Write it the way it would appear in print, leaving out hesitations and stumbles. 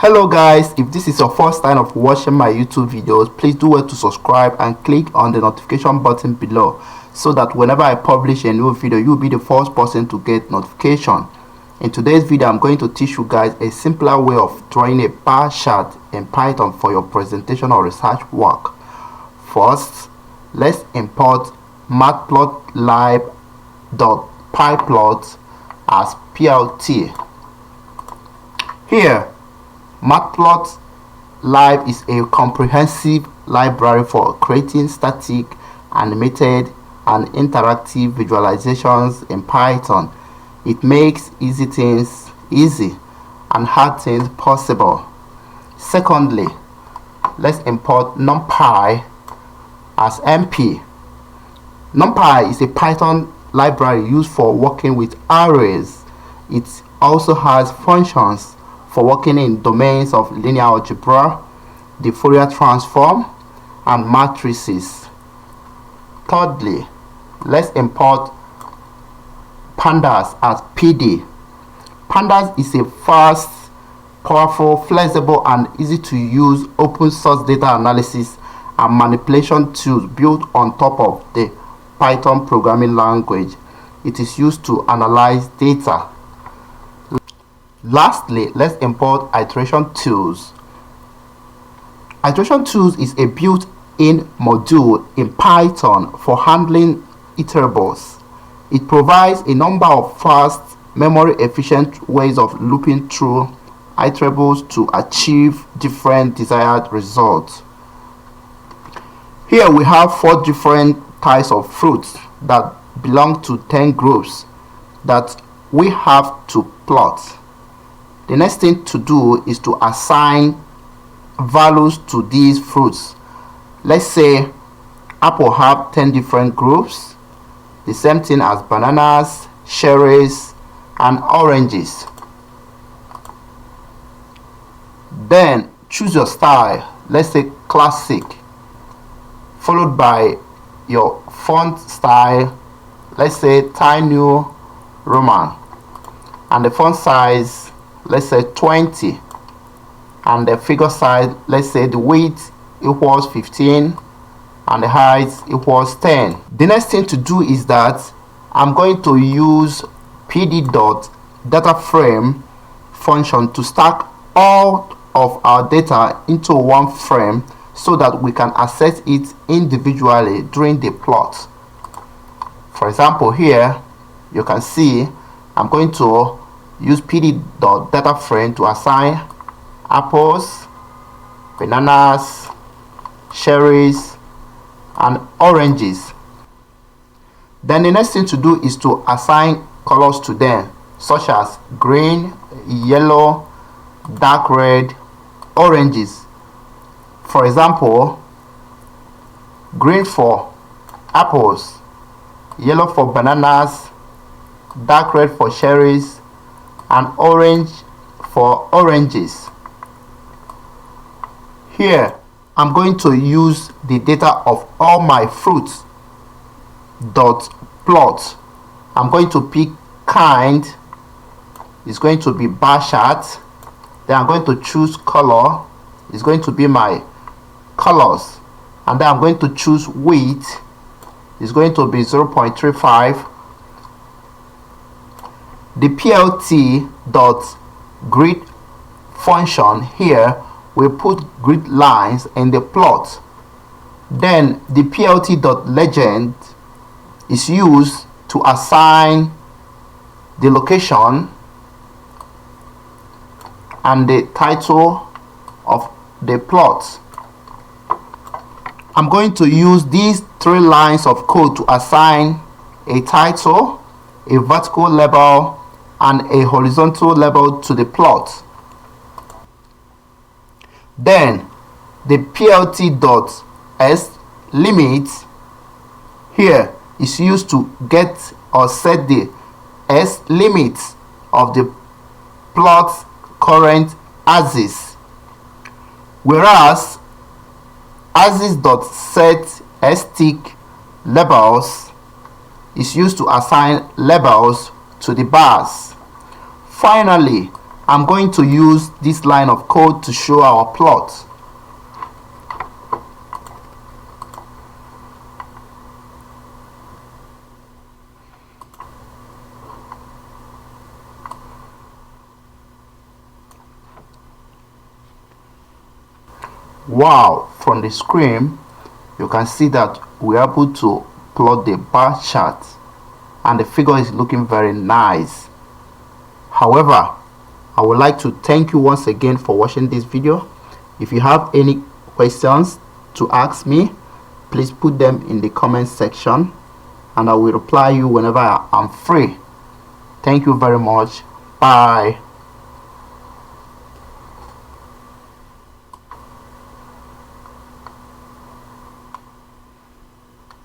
Hello guys, if this is your first time of watching my YouTube videos, please do well to subscribe and click on the notification button below so that whenever I publish a new video, you'll be the first person to get notification. In today's video, I'm going to teach you guys a simpler way of drawing a bar chart in Python for your presentation or research work. First, let's import matplotlib.pyplot as plt. Here, matplotlib is a comprehensive library for creating static, animated, and interactive visualizations in Python. It makes easy things easy and hard things possible. Secondly, let's import numpy as np. Numpy is a Python library used for working with arrays. It also has functions for working in domains of linear algebra, the Fourier transform, and matrices. Thirdly, let's import pandas as pd. Pandas is a fast, powerful, flexible, and easy to use open source data analysis and manipulation tools built on top of the Python programming language. It is used to analyze data. Lastly, let's import iteration tools. Iteration tools is a built-in module in Python for handling iterables. It provides a number of fast, memory-efficient ways of looping through iterables to achieve different desired results. Here we have 4 different types of fruits that belong to 10 groups that we have to plot. The next thing to do is to assign values to these fruits. Let's say apple have 10 different groups, the same thing as bananas, cherries, and oranges. Then choose your style, let's say classic, followed by your font style, let's say Times New Roman, and the font size, let's say 20, and the figure size, let's say the width equals 15 and the height equals 10. The next thing to do is that I'm going to use pd.dataframe function to stack all of our data into one frame so that we can access it individually during the plot. For example, here you can see I'm going to use pd.dataframe to assign apples, bananas, cherries, and oranges. Then the next thing to do is to assign colors to them, such as green, yellow, dark red, oranges. For example, green for apples, yellow for bananas, dark red for cherries, and orange for oranges. Here I'm going to use the data of all my fruits dot plot. I'm going to pick kind, it's going to be bar chart. Then I'm going to choose color, it's going to be my colors, and then I'm going to choose width, it's going to be 0.35. The plt.grid function here will put grid lines in the plot. Then the plt.legend is used to assign the location and the title of the plot. I'm going to use these 3 lines of code to assign a title, a vertical label, and a horizontal label to the plot. Then the plt.sLimit here is used to get or set the s limit of the plot's current axis, whereas axis.setStick labels is used to assign labels to the bars. Finally, I'm going to use this line of code to show our plot. Wow, from the screen you can see that we're able to plot the bar chart and the figure is looking very nice. However, I would like to thank you once again for watching this video. If you have any questions to ask me, please put them in the comment section and I will reply you whenever I'm free. Thank you very much. Bye.